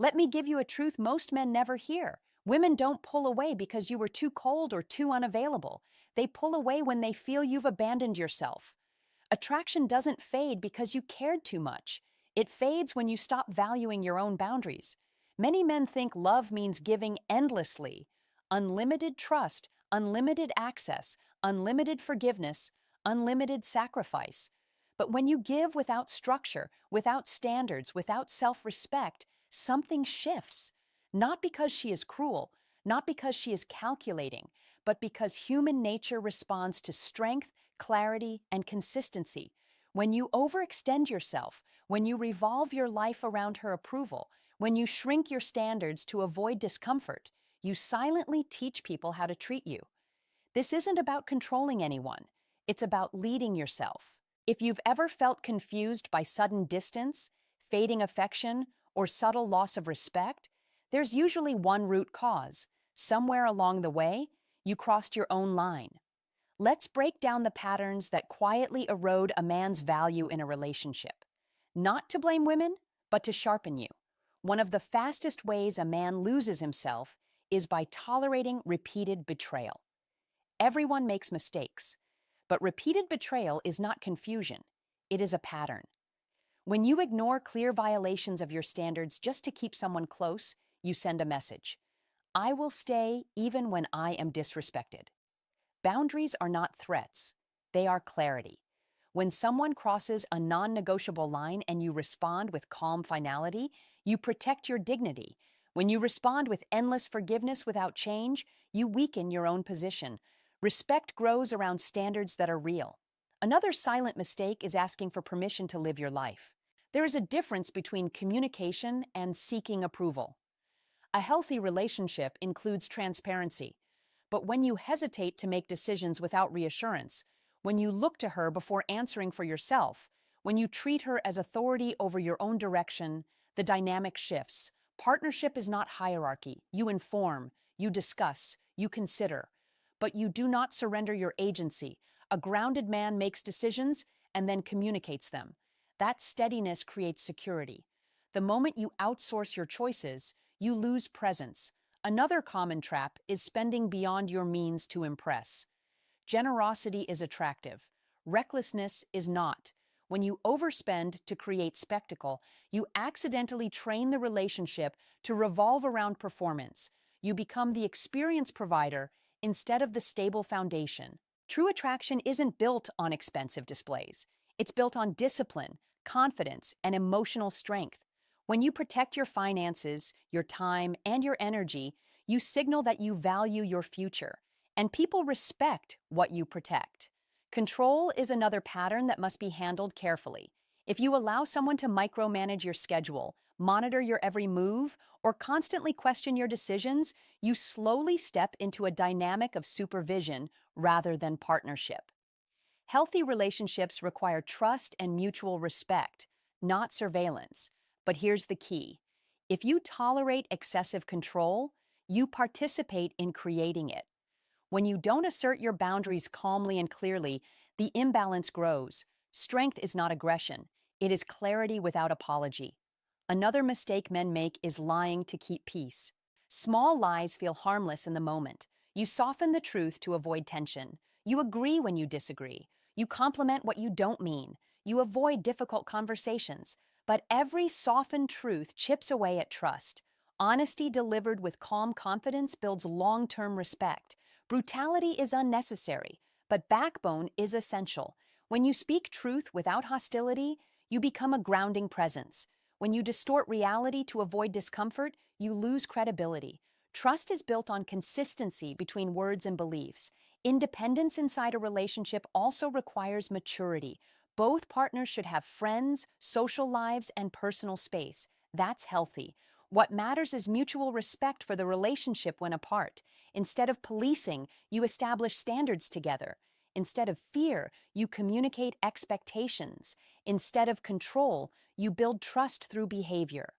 Let me give you a truth most men never hear. Women don't pull away because you were too cold or too unavailable. They pull away when they feel you've abandoned yourself. Attraction doesn't fade because you cared too much. It fades when you stop valuing your own boundaries. Many men think love means giving endlessly. Unlimited trust, unlimited access, unlimited forgiveness, unlimited sacrifice. But when you give without structure, without standards, without self-respect, something shifts. Not because she is cruel, not because she is calculating, but because human nature responds to strength, clarity, and consistency. When you overextend yourself, when you revolve your life around her approval, when you shrink your standards to avoid discomfort, you silently teach people how to treat you. This isn't about controlling anyone. It's about leading yourself. If you've ever felt confused by sudden distance, fading affection, or subtle loss of respect, there's usually one root cause. Somewhere along the way, you crossed your own line. Let's break down the patterns that quietly erode a man's value in a relationship. Not to blame women, but to sharpen you. One of the fastest ways a man loses himself is by tolerating repeated betrayal. Everyone makes mistakes, but repeated betrayal is not confusion. It is a pattern. When you ignore clear violations of your standards just to keep someone close, you send a message. I will stay even when I am disrespected. Boundaries are not threats. They are clarity. When someone crosses a non-negotiable line and you respond with calm finality, you protect your dignity. When you respond with endless forgiveness without change, you weaken your own position. Respect grows around standards that are real. Another silent mistake is asking for permission to live your life. There is a difference between communication and seeking approval. A healthy relationship includes transparency. But when you hesitate to make decisions without reassurance, when you look to her before answering for yourself, when you treat her as authority over your own direction, the dynamic shifts. Partnership is not hierarchy. You inform, you discuss, you consider. But you do not surrender your agency. A grounded man makes decisions and then communicates them. That steadiness creates security. The moment you outsource your choices, you lose presence. Another common trap is spending beyond your means to impress. Generosity is attractive. Recklessness is not. When you overspend to create spectacle, you accidentally train the relationship to revolve around performance. You become the experience provider instead of the stable foundation. True attraction isn't built on expensive displays. It's built on discipline, confidence, and emotional strength. When you protect your finances, your time, and your energy, you signal that you value your future, and people respect what you protect. Control is another pattern that must be handled carefully. If you allow someone to micromanage your schedule, monitor your every move, or constantly question your decisions, you slowly step into a dynamic of supervision rather than partnership. Healthy relationships require trust and mutual respect, not surveillance. But here's the key. If you tolerate excessive control, you participate in creating it. When you don't assert your boundaries calmly and clearly, the imbalance grows. Strength is not aggression. It is clarity without apology. Another mistake men make is lying to keep peace. Small lies feel harmless in the moment. You soften the truth to avoid tension. You agree when you disagree. You compliment what you don't mean. You avoid difficult conversations. But every softened truth chips away at trust. Honesty delivered with calm confidence builds long-term respect. Brutality is unnecessary, but backbone is essential. When you speak truth without hostility, you become a grounding presence. When you distort reality to avoid discomfort, you lose credibility. Trust is built on consistency between words and beliefs. Independence inside a relationship also requires maturity. Both partners should have friends, social lives, and personal space. That's healthy. What matters is mutual respect for the relationship when apart. Instead of policing, you establish standards together. Instead of fear, you communicate expectations. Instead of control, you build trust through behavior.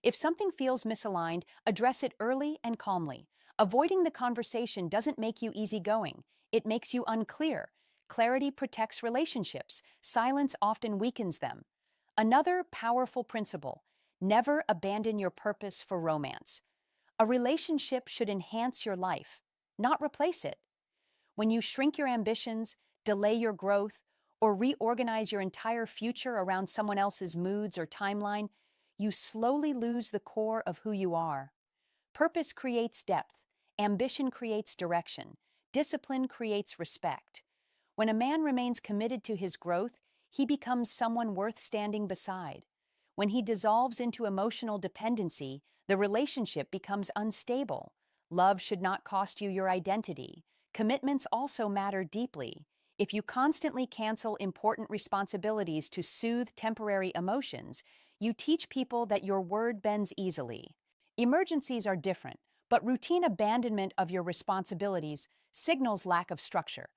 If something feels misaligned, address it early and calmly. Avoiding the conversation doesn't make you easygoing. It makes you unclear. Clarity protects relationships. Silence often weakens them. Another powerful principle: Never abandon your purpose for romance. A relationship should enhance your life, not replace it. When you shrink your ambitions, delay your growth, or reorganize your entire future around someone else's moods or timeline, you slowly lose the core of who you are. Purpose creates depth, ambition creates direction, discipline creates respect. When a man remains committed to his growth, he becomes someone worth standing beside. When he dissolves into emotional dependency, the relationship becomes unstable. Love should not cost you your identity. Commitments also matter deeply. If you constantly cancel important responsibilities to soothe temporary emotions, you teach people that your word bends easily. Emergencies are different, but routine abandonment of your responsibilities signals lack of structure.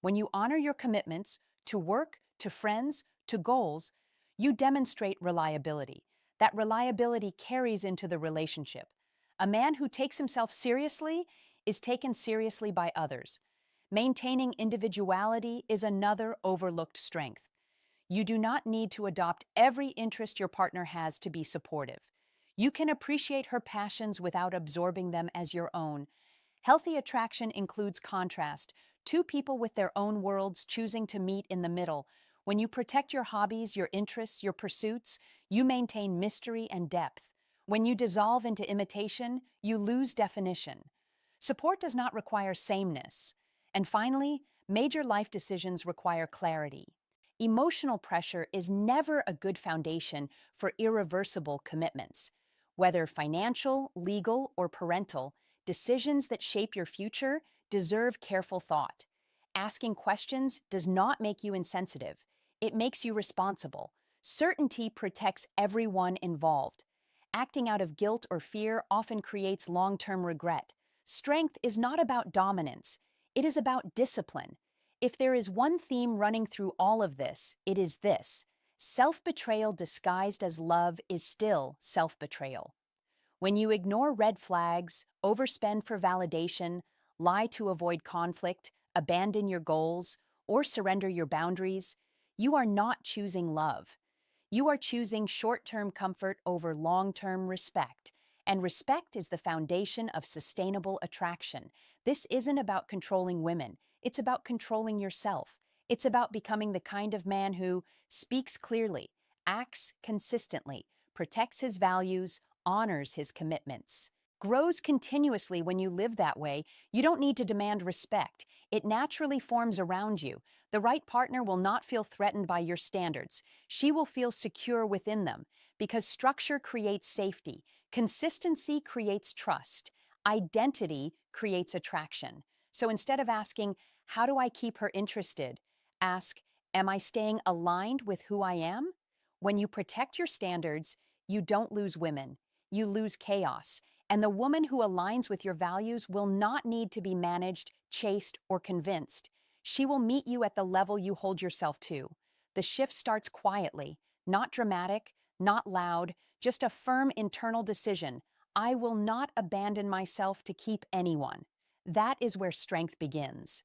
When you honor your commitments to work, to friends, to goals, you demonstrate reliability. That reliability carries into the relationship. A man who takes himself seriously is taken seriously by others. Maintaining individuality is another overlooked strength. You do not need to adopt every interest your partner has to be supportive. You can appreciate her passions without absorbing them as your own. Healthy attraction includes contrast, two people with their own worlds choosing to meet in the middle. When you protect your hobbies, your interests, your pursuits, you maintain mystery and depth. When you dissolve into imitation, you lose definition. Support does not require sameness. And finally, major life decisions require clarity. Emotional pressure is never a good foundation for irreversible commitments. Whether financial, legal, or parental, decisions that shape your future deserve careful thought. Asking questions does not make you insensitive. It makes you responsible. Certainty protects everyone involved. Acting out of guilt or fear often creates long-term regret. Strength is not about dominance. It is about discipline. If there is one theme running through all of this, it is this: self-betrayal disguised as love is still self-betrayal. When you ignore red flags, overspend for validation, lie to avoid conflict, abandon your goals, or surrender your boundaries, you are not choosing love. You are choosing short-term comfort over long-term respect. And respect is the foundation of sustainable attraction. This isn't about controlling women. It's about controlling yourself. It's about becoming the kind of man who speaks clearly, acts consistently, protects his values, honors his commitments. Grows continuously when you live that way. You don't need to demand respect. It naturally forms around you. The right partner will not feel threatened by your standards. She will feel secure within them because structure creates safety. Consistency creates trust. Identity creates attraction. So instead of asking, how do I keep her interested? Ask, am I staying aligned with who I am? When you protect your standards, you don't lose women. You lose chaos. And the woman who aligns with your values will not need to be managed, chased, or convinced. She will meet you at the level you hold yourself to. The shift starts quietly, not dramatic, not loud, just a firm internal decision. I will not abandon myself to keep anyone. That is where strength begins.